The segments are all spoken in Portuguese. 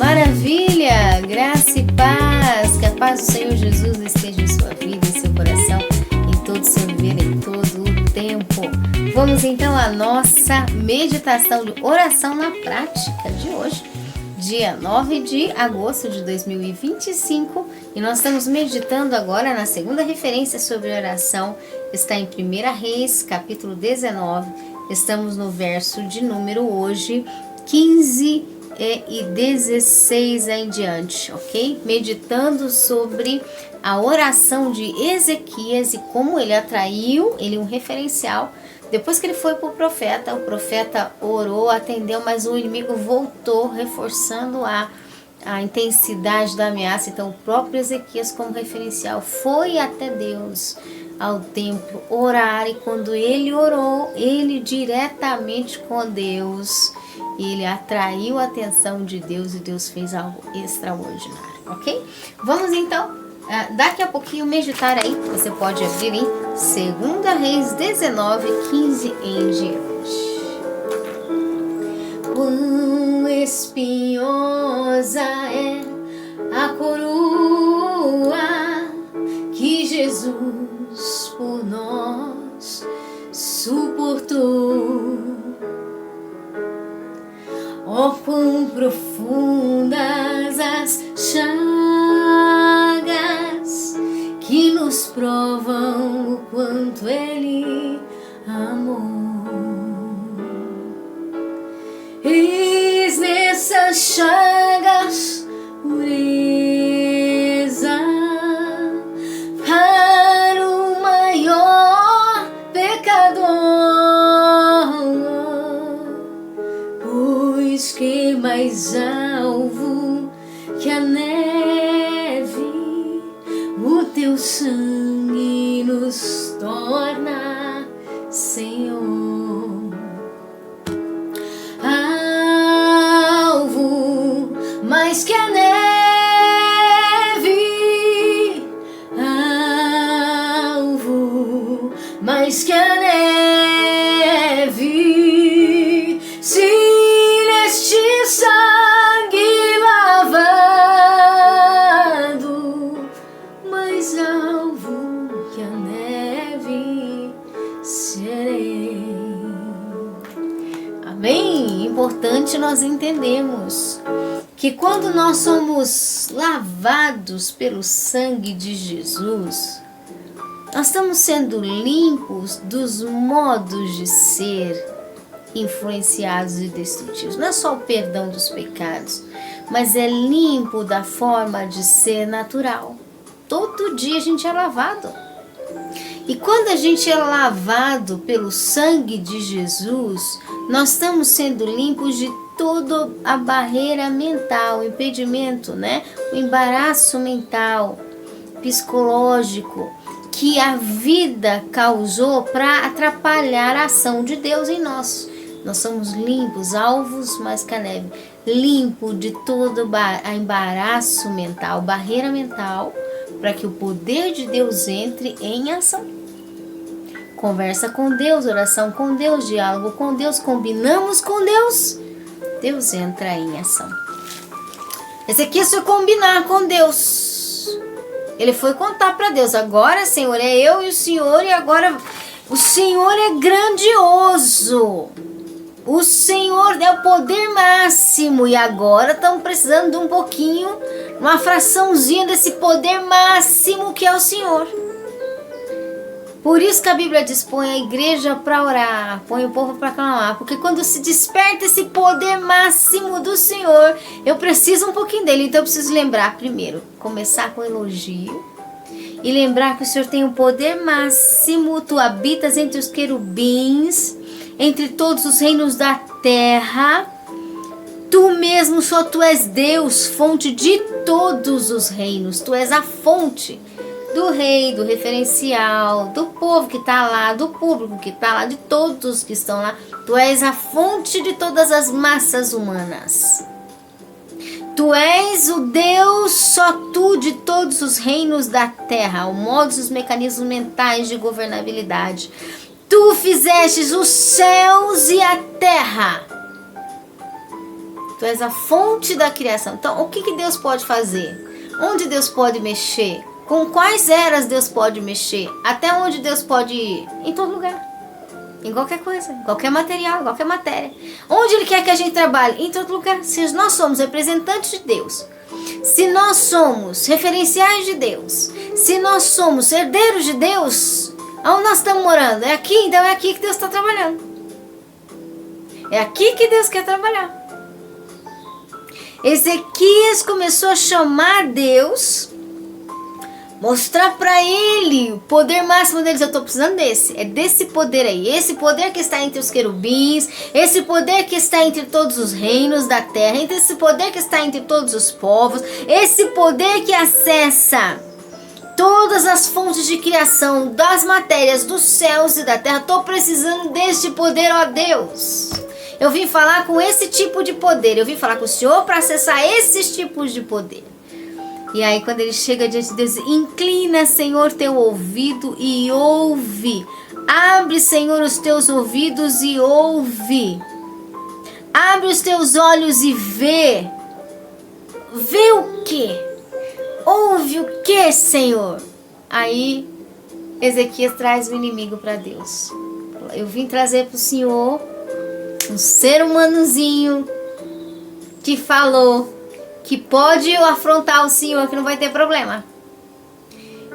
Maravilha! Graça e paz! Que a paz do Senhor Jesus esteja em sua vida, em seu coração, em todo o seu viver, em todo o tempo. Vamos então à nossa meditação de oração na prática de hoje, dia 9 de agosto de 2025, e nós estamos meditando agora na segunda referência sobre oração, está em 1 Reis, capítulo 19, estamos no verso de número hoje 15 e 16 em diante, ok? Meditando sobre a oração de Ezequias e como ele atraiu, ele um referencial. Depois que ele foi para o profeta orou, atendeu, mas o inimigo voltou, reforçando a intensidade da ameaça. Então o próprio Ezequias, como referencial, foi até Deus, ao templo, orar, e quando ele orou, ele diretamente com Deus, ele atraiu a atenção de Deus e Deus fez algo extraordinário, ok? Vamos então, daqui a pouquinho, meditar aí, você pode abrir em 2 Reis 19, 15 em diante. Quão espinhosa é a coroa que Jesus por nós suportou. Oh, quão profundas as chagas que nos provam o quanto Ele amou. Eis nessas chagas pureza para o maior pecador, pois que mais alvo que a neve o teu sangue nos torna, Senhor. Alvo mais que a neve, alvo mais que a neve, se neste sangue lavado, mais alvo que a neve serei. Amém? Importante nós entendermos que quando nós somos lavados pelo sangue de Jesus, nós estamos sendo limpos dos modos de ser influenciados e destrutivos. Não é só o perdão dos pecados, mas é limpo da forma de ser natural. Todo dia a gente é lavado. E quando a gente é lavado pelo sangue de Jesus, nós estamos sendo limpos de toda a barreira mental, o impedimento, né? O embaraço mental, psicológico, que a vida causou para atrapalhar a ação de Deus em nós. Nós somos limpos, alvos mais que a neve, limpo de todo embaraço mental, barreira mental, para que o poder de Deus entre em ação. Conversa com Deus, oração com Deus, diálogo com Deus, combinamos com Deus, Deus entra em ação. Ezequias foi combinar com Deus. Ele foi contar para Deus: agora, Senhor, é eu e o Senhor, e agora o Senhor é grandioso. O Senhor é o poder máximo, e agora estamos precisando de um pouquinho, uma fraçãozinha desse poder máximo que é o Senhor. Por isso que a Bíblia diz: põe a igreja para orar, põe o povo para clamar, porque quando se desperta esse poder máximo do Senhor, eu preciso um pouquinho dele. Então eu preciso lembrar primeiro, começar com elogio, e lembrar que o Senhor tem um poder máximo. Tu habitas entre os querubins, entre todos os reinos da terra. Tu mesmo, só tu és Deus, fonte de todos os reinos. Tu és a fonte do rei, do referencial, do povo que está lá, do público que está lá, de todos que estão lá. Tu és a fonte de todas as massas humanas. Tu és o Deus, só tu, de todos os reinos da terra, o modo e os mecanismos mentais de governabilidade. Tu fizestes os céus e a terra. Tu és a fonte da criação. Então, o que Deus pode fazer? Onde Deus pode mexer? Com quais eras Deus pode mexer? Até onde Deus pode ir? Em todo lugar. Em qualquer coisa, em qualquer material, em qualquer matéria. Onde Ele quer que a gente trabalhe? Em todo lugar. Se nós somos representantes de Deus, se nós somos referenciais de Deus, se nós somos herdeiros de Deus, aonde nós estamos morando? É aqui, então é aqui que Deus está trabalhando. É aqui que Deus quer trabalhar. Ezequias começou a chamar Deus, mostrar para ele o poder máximo deles. Eu estou precisando desse. É desse poder aí. Esse poder que está entre os querubins. Esse poder que está entre todos os reinos da terra. Esse poder que está entre todos os povos. Esse poder que acessa todas as fontes de criação das matérias dos céus e da terra. Estou precisando deste poder, ó Deus. Eu vim falar com esse tipo de poder. Eu vim falar com o Senhor para acessar esses tipos de poder. E aí quando ele chega diante de Deus, inclina, Senhor, teu ouvido e ouve. Abre, Senhor, os teus ouvidos e ouve. Abre os teus olhos e vê. Vê o quê? Ouve o quê, Senhor? Aí Ezequias traz o inimigo para Deus. Eu vim trazer para o Senhor um ser humanozinho que falou que pode afrontar o Senhor, que não vai ter problema.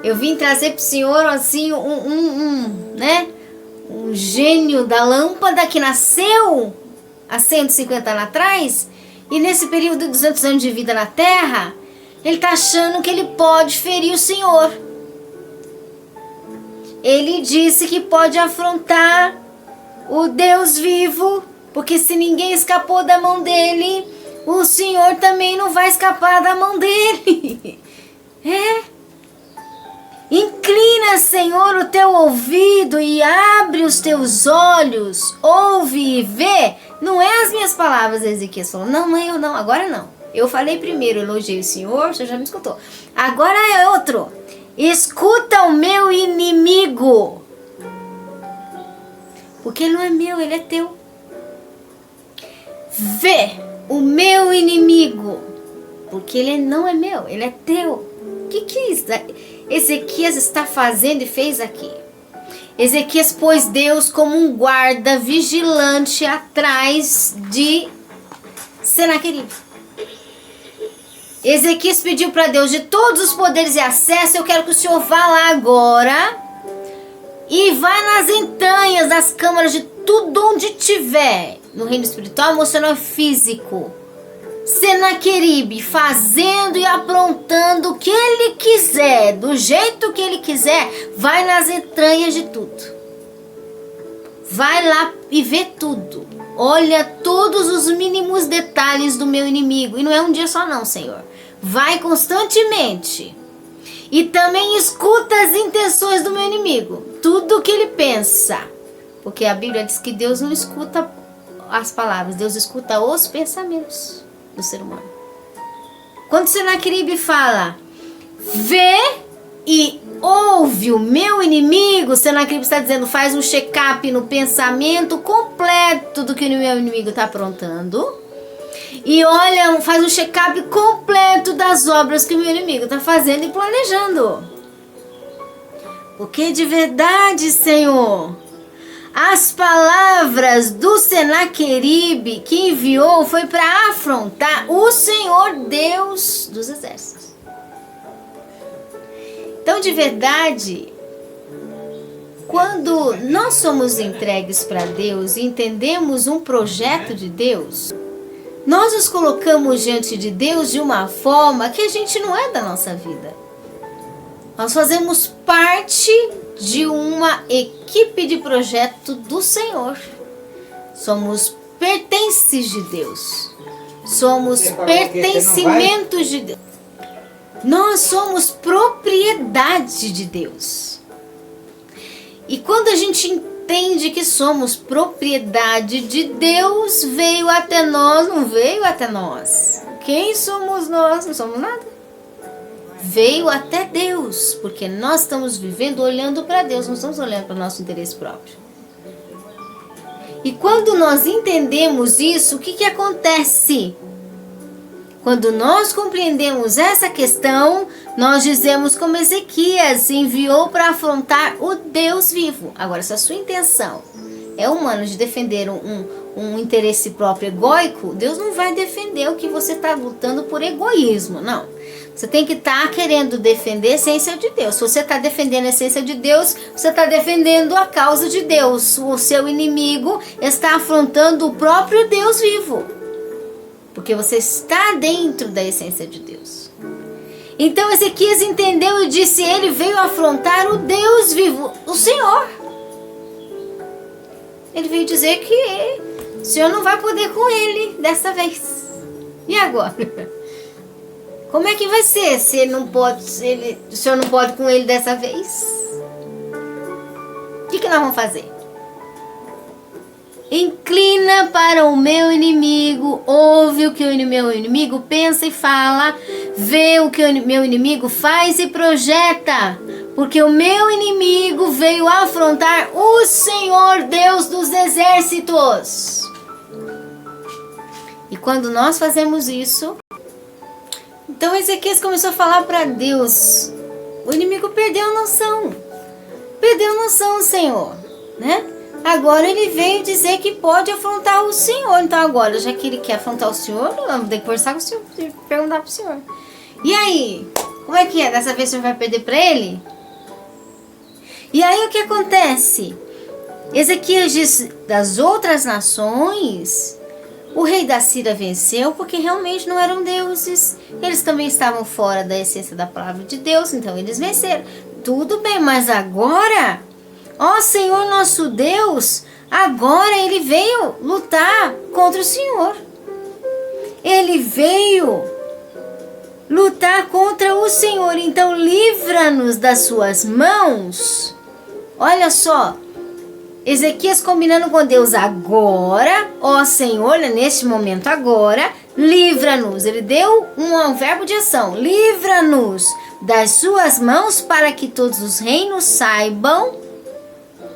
Eu vim trazer para o Senhor assim um gênio da lâmpada que nasceu há 150 anos atrás, e nesse período de 200 anos de vida na terra, ele está achando que ele pode ferir o Senhor. Ele disse que pode afrontar o Deus vivo, porque se ninguém escapou da mão dele, o Senhor também não vai escapar da mão dele. Inclina, Senhor, o teu ouvido e abre os teus olhos. Ouve e vê. Não é as minhas palavras, Ezequias falou. Não, eu não, agora não. Eu falei primeiro, elogiei o Senhor, você já me escutou. Agora é outro. Escuta o meu inimigo. Porque ele não é meu, ele é teu. Vê o meu inimigo, porque ele não é meu, ele é teu. O que Ezequias está fazendo e fez aqui? Ezequias pôs Deus como um guarda vigilante atrás de Senaqueribe. Ezequias pediu para Deus: de todos os poderes e acesso, eu quero que o Senhor vá lá agora e vá nas entranhas, nas câmaras de tudo onde tiver, no reino espiritual, emocional e físico, Senaqueribe fazendo e aprontando o que ele quiser, do jeito que ele quiser. Vai nas entranhas de tudo. Vai lá e vê tudo. Olha todos os mínimos detalhes do meu inimigo. E não é um dia só não, Senhor. Vai constantemente. E também escuta as intenções do meu inimigo. Tudo o que ele pensa. Porque a Bíblia diz que Deus não escuta as palavras, Deus escuta os pensamentos do ser humano. Quando Senaqueribe fala, vê e ouve o meu inimigo, Senaqueribe está dizendo, faz um check-up no pensamento completo do que o meu inimigo está aprontando. E olha, faz um check-up completo das obras que o meu inimigo está fazendo e planejando. Porque de verdade, Senhor, as palavras do Senaqueribe que enviou foi para afrontar o Senhor Deus dos exércitos. Então, de verdade, quando nós somos entregues para Deus e entendemos um projeto de Deus, nós nos colocamos diante de Deus de uma forma que a gente não é da nossa vida. Nós fazemos parte de uma equipe de projeto do Senhor. Somos pertences de Deus. Somos pertencimentos de Deus. Nós somos propriedade de Deus. E quando a gente entende que somos propriedade de Deus, veio até nós, não veio até nós. Quem somos nós? Não somos nada. Veio até Deus, porque nós estamos vivendo olhando para Deus, não estamos olhando para o nosso interesse próprio. E quando nós entendemos isso, o que acontece? Quando nós compreendemos essa questão, nós dizemos como Ezequias enviou para afrontar o Deus vivo. Agora, se a sua intenção é humana de defender um interesse próprio egóico, Deus não vai defender o que você está lutando por egoísmo, não. Você tem que estar querendo defender a essência de Deus. Se você está defendendo a essência de Deus, você está defendendo a causa de Deus. O seu inimigo está afrontando o próprio Deus vivo, porque você está dentro da essência de Deus. Então Ezequias entendeu e disse: ele veio afrontar o Deus vivo, o Senhor. Ele veio dizer que o Senhor não vai poder com ele dessa vez. E agora? Como é que vai ser se ele não pode, o Senhor não pode com ele dessa vez? O que nós vamos fazer? Inclina para o meu inimigo, ouve o que o meu inimigo pensa e fala, vê o que o meu inimigo faz e projeta, porque o meu inimigo veio afrontar o Senhor Deus dos exércitos. E quando nós fazemos isso, então Ezequias começou a falar para Deus: o inimigo perdeu a noção, Senhor, né? Agora ele veio dizer que pode afrontar o Senhor. Então agora, já que ele quer afrontar o Senhor, vamos ter que conversar com o Senhor, perguntar para o Senhor. E aí, como é que é? Dessa vez o Senhor vai perder para ele? E aí o que acontece? Ezequias diz: das outras nações, o rei da Síria venceu porque realmente não eram deuses. Eles também estavam fora da essência da palavra de Deus, então eles venceram. Tudo bem, mas agora, ó Senhor nosso Deus, agora ele veio lutar contra o Senhor. Ele veio lutar contra o Senhor, então livra-nos das suas mãos. Olha só, Ezequias combinando com Deus: agora, ó Senhor, neste momento agora, livra-nos. Ele deu um verbo de ação: livra-nos das suas mãos, para que todos os reinos saibam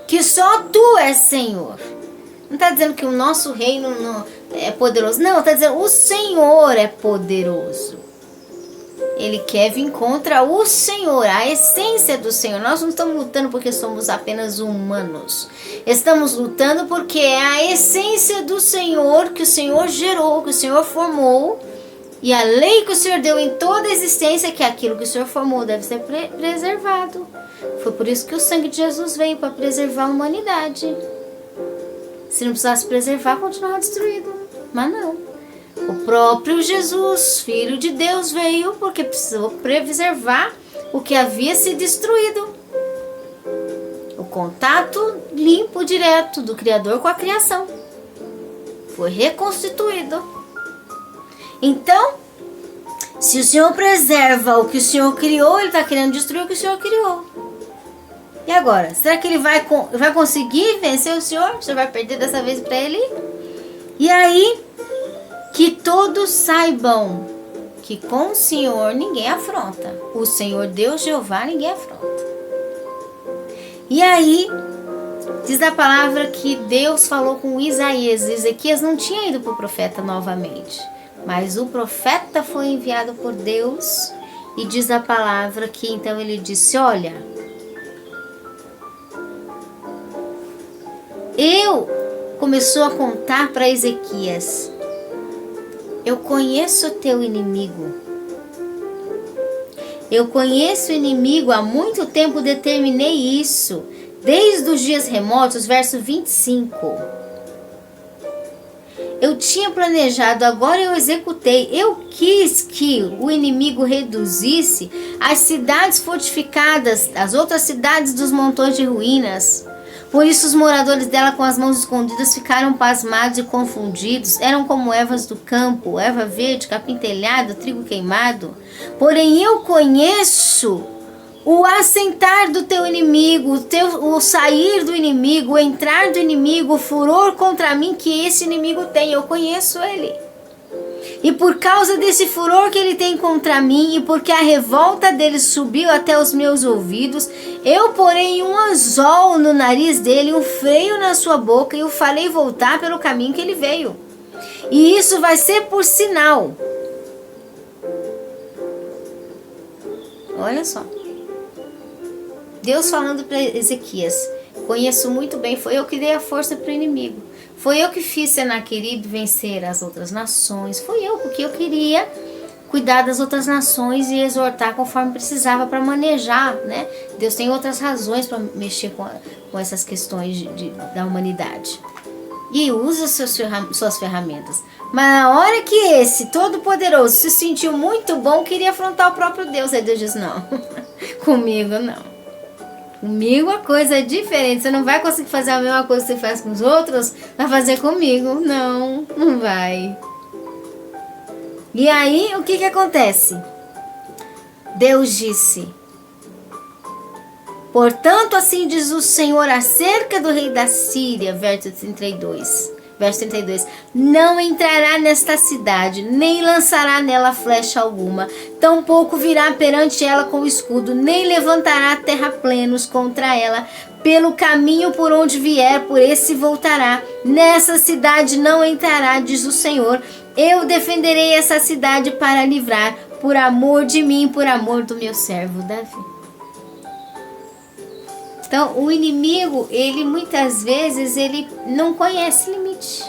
que só tu és Senhor. Não está dizendo que o nosso reino não é poderoso, não, está dizendo o Senhor é poderoso. Ele quer vir contra o Senhor, a essência do Senhor. Nós não estamos lutando porque somos apenas humanos. Estamos lutando porque é a essência do Senhor, que o Senhor gerou, que o Senhor formou. E a lei que o Senhor deu em toda a existência, que é aquilo que o Senhor formou, deve ser preservado. Foi por isso que o sangue de Jesus veio, para preservar a humanidade. Se não precisasse preservar, continuava destruído. Mas não. O próprio Jesus, Filho de Deus, veio porque precisou preservar o que havia se destruído. O contato limpo, direto do Criador com a criação. Foi reconstituído. Então, se o Senhor preserva o que o Senhor criou, Ele está querendo destruir o que o Senhor criou. E agora? Será que Ele vai conseguir vencer o Senhor? O Senhor vai perder dessa vez para Ele? E aí, que todos saibam que com o Senhor ninguém afronta. O Senhor Deus Jeová ninguém afronta. E aí, diz a palavra que Deus falou com Isaías. Ezequias não tinha ido para o profeta novamente, mas o profeta foi enviado por Deus. E diz a palavra que então ele disse: olha, começou a contar para Ezequias: eu conheço o teu inimigo. Eu conheço o inimigo, há muito tempo determinei isso, desde os dias remotos, verso 25. Eu tinha planejado, agora eu executei. Eu quis que o inimigo reduzisse as cidades fortificadas, as outras cidades dos montões de ruínas. Por isso os moradores dela, com as mãos escondidas, ficaram pasmados e confundidos. Eram como ervas do campo, erva verde, capim telhado, trigo queimado. Porém eu conheço o assentar do teu inimigo, o sair do inimigo, o entrar do inimigo, o furor contra mim que esse inimigo tem. Eu conheço ele. E por causa desse furor que ele tem contra mim, e porque a revolta dele subiu até os meus ouvidos, eu porei um anzol no nariz dele, um freio na sua boca, e o farei voltar pelo caminho que ele veio. E isso vai ser por sinal Olha só. Deus falando para Ezequias: conheço muito bem, foi eu que dei a força para o inimigo. Foi eu que fiz Senaqueribe vencer as outras nações. Foi eu, porque eu queria cuidar das outras nações e exortar conforme precisava para manejar, né? Deus tem outras razões para mexer com essas questões da humanidade. E usa suas ferramentas. Mas na hora que esse Todo-Poderoso se sentiu muito bom, queria afrontar o próprio Deus. Aí Deus diz: não, comigo não. Comigo a coisa é diferente. Você não vai conseguir fazer a mesma coisa que você faz com os outros, vai fazer comigo. Não, não vai. E aí, o que acontece? Deus disse: portanto, assim diz o Senhor acerca do rei da Síria, verso 32. Não entrará nesta cidade, nem lançará nela flecha alguma, tampouco virá perante ela com escudo, nem levantará terraplenos contra ela. Pelo caminho por onde vier, por esse voltará. Nessa cidade não entrará, diz o Senhor. Eu defenderei essa cidade para livrar, por amor de mim, por amor do meu servo Davi. Então, o inimigo, ele muitas vezes, ele não conhece limite.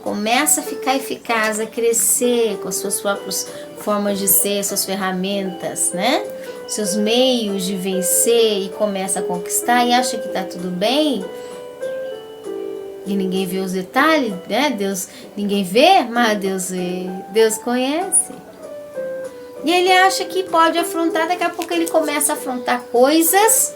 Começa a ficar eficaz, a crescer com as suas próprias formas de ser, suas ferramentas, né? Seus meios de vencer, e começa a conquistar e acha que tá tudo bem. E ninguém vê os detalhes, né? Ninguém vê, mas Deus vê. Deus conhece. E ele acha que pode afrontar, daqui a pouco ele começa a afrontar coisas,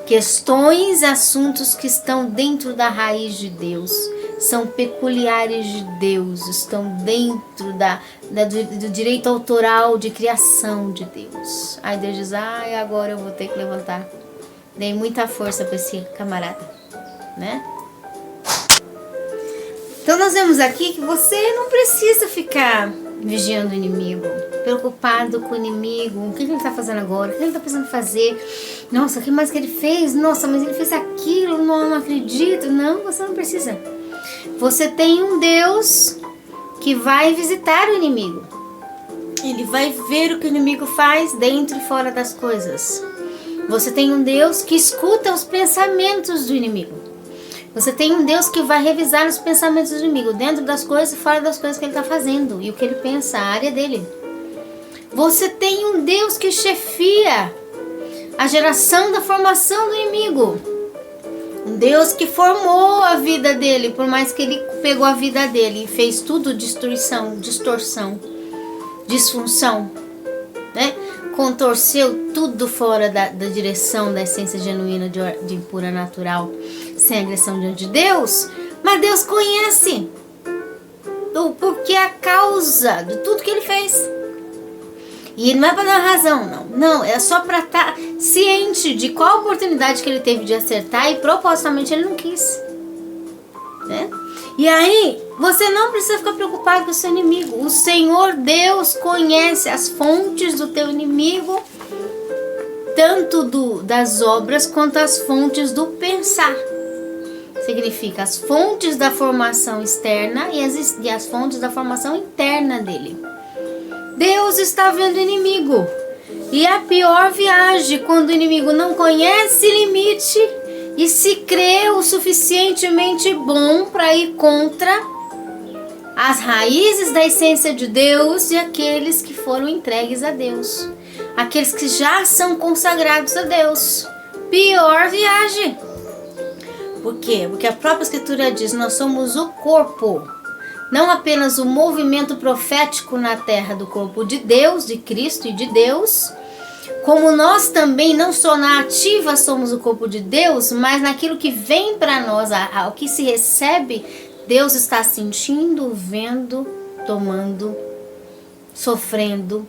questões, assuntos que estão dentro da raiz de Deus, são peculiares de Deus, estão dentro do direito autoral de criação de Deus. Aí Deus diz: agora eu vou ter que levantar. Dei muita força para esse camarada, né? Então nós vemos aqui que você não precisa ficar vigiando o inimigo, preocupado com o inimigo, o que ele está fazendo agora, o que ele está precisando fazer, nossa, o que mais que ele fez, nossa, mas ele fez aquilo, não acredito. Não, você não precisa. Você tem um Deus que vai visitar o inimigo, ele vai ver o que o inimigo faz dentro e fora das coisas. Você tem um Deus que escuta os pensamentos do inimigo. Você tem um Deus que vai revisar os pensamentos do inimigo, dentro das coisas e fora das coisas que ele está fazendo, e o que ele pensa, a área dele. Você tem um Deus que chefia a geração da formação do inimigo. Um Deus que formou a vida dele, por mais que ele pegou a vida dele e fez tudo destruição, distorção, disfunção, né? Contorceu tudo fora da direção da essência genuína de pura natural, sem agressão diante de Deus. Mas Deus conhece o porquê, a causa de tudo que ele fez. E não é para dar razão, não, é só para estar ciente de qual oportunidade que ele teve de acertar e propositalmente ele não quis, né? E aí, você não precisa ficar preocupado com o seu inimigo. O Senhor Deus conhece as fontes do teu inimigo, tanto das obras quanto as fontes do pensar. Significa as fontes da formação externa e as fontes da formação interna dele. Deus está vendo o inimigo. E a pior viagem, quando o inimigo não conhece limite e se crê o suficientemente bom para ir contra as raízes da essência de Deus e aqueles que foram entregues a Deus, aqueles que já são consagrados a Deus. Pior viagem. Por quê? Porque a própria Escritura diz: nós somos o corpo, não apenas o movimento profético na terra do corpo de Deus, de Cristo e de Deus, como nós também não só na ativa somos o corpo de Deus, mas naquilo que vem para nós, o que se recebe, Deus está sentindo, vendo, tomando, sofrendo.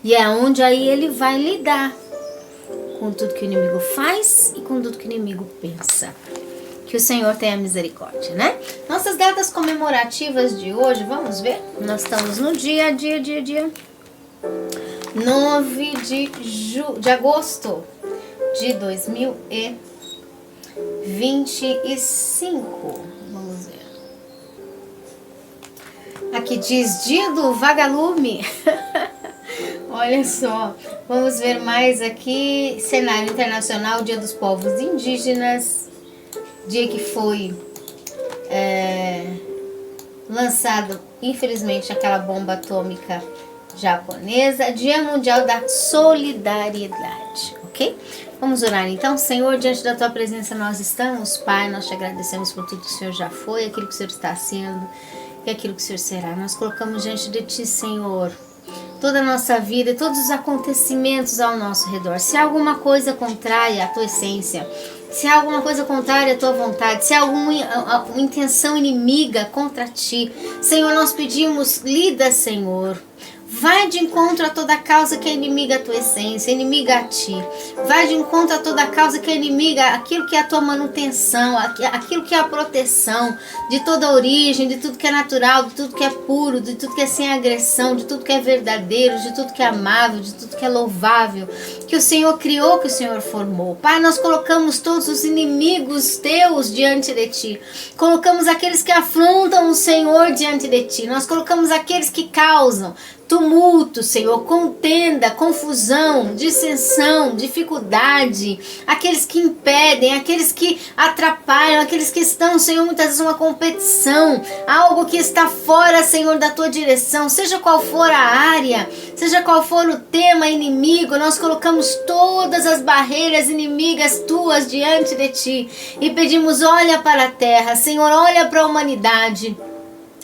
E é onde aí ele vai lidar com tudo que o inimigo faz e com tudo que o inimigo pensa. Que o Senhor tenha misericórdia, né? Nossas datas comemorativas de hoje, vamos ver? Nós estamos no dia 9 de agosto de 2025. Vamos ver. Aqui diz dia do vagalume. Olha só, vamos ver mais aqui, cenário internacional, Dia dos Povos Indígenas, dia que foi lançado, infelizmente, aquela bomba atômica japonesa, Dia Mundial da Solidariedade, ok? Vamos orar então. Senhor, diante da Tua presença nós estamos, Pai, nós te agradecemos por tudo que o Senhor já foi, aquilo que o Senhor está sendo e aquilo que o Senhor será. Nós colocamos diante de Ti, Senhor, toda a nossa vida e todos os acontecimentos ao nosso redor. Se há alguma coisa contrária à Tua essência, se há alguma coisa contrária à Tua vontade, se há alguma intenção inimiga contra Ti, Senhor, nós pedimos, lida, Senhor. Vai de encontro a toda causa que é inimiga à Tua essência, inimiga a Ti. Vai de encontro a toda causa que é inimiga àquilo que é a Tua manutenção, aquilo que é a proteção de toda a origem, de tudo que é natural, de tudo que é puro, de tudo que é sem agressão, de tudo que é verdadeiro, de tudo que é amável, de tudo que é louvável, que o Senhor criou, que o Senhor formou. Pai, nós colocamos todos os inimigos Teus diante de Ti. Colocamos aqueles que afrontam o Senhor diante de Ti. Nós colocamos aqueles que causam tumulto, Senhor, contenda, confusão, dissensão, dificuldade, aqueles que impedem, aqueles que atrapalham, aqueles que estão, Senhor, muitas vezes uma competição, algo que está fora, Senhor, da Tua direção, seja qual for a área, seja qual for o tema inimigo, nós colocamos todas as barreiras inimigas Tuas diante de Ti e pedimos, olha para a terra, Senhor, olha para a humanidade.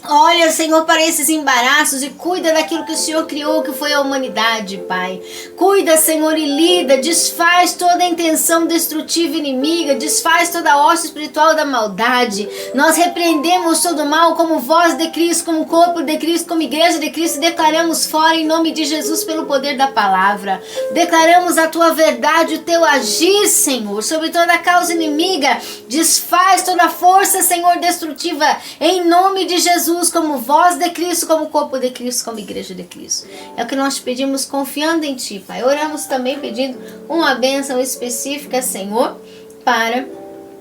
Olha, Senhor, para esses embaraços e cuida daquilo que o Senhor criou, que foi a humanidade, Pai. Cuida, Senhor, e lida, desfaz toda a intenção destrutiva inimiga, desfaz toda a hoste espiritual da maldade. Nós repreendemos todo o mal como voz de Cristo, como corpo de Cristo, como igreja de Cristo, e declaramos fora em nome de Jesus pelo poder da palavra. Declaramos a Tua verdade, o Teu agir, Senhor, sobre toda a causa inimiga. Desfaz toda a força, Senhor, destrutiva, em nome de Jesus, como voz de Cristo, como corpo de Cristo, como igreja de Cristo. É o que nós pedimos confiando em Ti, Pai. Oramos também pedindo uma bênção específica, Senhor, para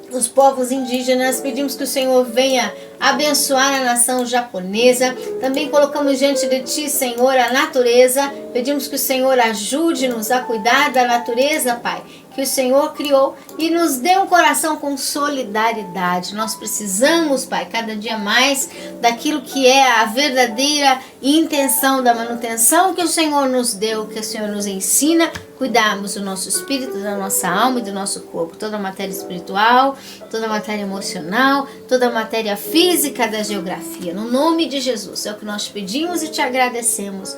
os povos indígenas. Pedimos que o Senhor venha abençoar a nação japonesa. Também colocamos diante de Ti, Senhor, a natureza. Pedimos que o Senhor ajude-nos a cuidar da natureza, Pai, que o Senhor criou, e nos dê um coração com solidariedade. Nós precisamos, Pai, cada dia mais daquilo que é a verdadeira intenção da manutenção que o Senhor nos deu, que o Senhor nos ensina, cuidarmos do nosso espírito, da nossa alma e do nosso corpo, toda a matéria espiritual, toda a matéria emocional, toda a matéria física da geografia. No nome de Jesus, é o que nós pedimos e Te agradecemos.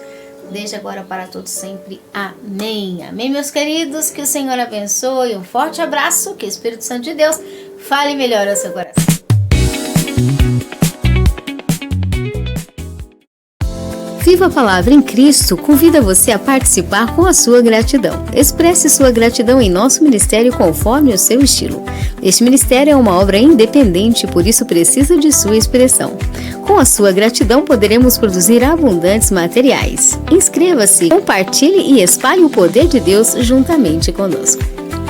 Desde agora para todos sempre. Amém. Amém, meus queridos. Que o Senhor abençoe. Um forte abraço. Que o Espírito Santo de Deus fale melhor ao seu coração. Viva a Palavra em Cristo convida você a participar com a sua gratidão. Expresse sua gratidão em nosso ministério conforme o seu estilo. Este ministério é uma obra independente, por isso precisa de sua expressão. Com a sua gratidão poderemos produzir abundantes materiais. Inscreva-se, compartilhe e espalhe o poder de Deus juntamente conosco.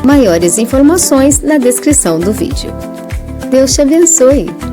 Maiores informações na descrição do vídeo. Deus te abençoe!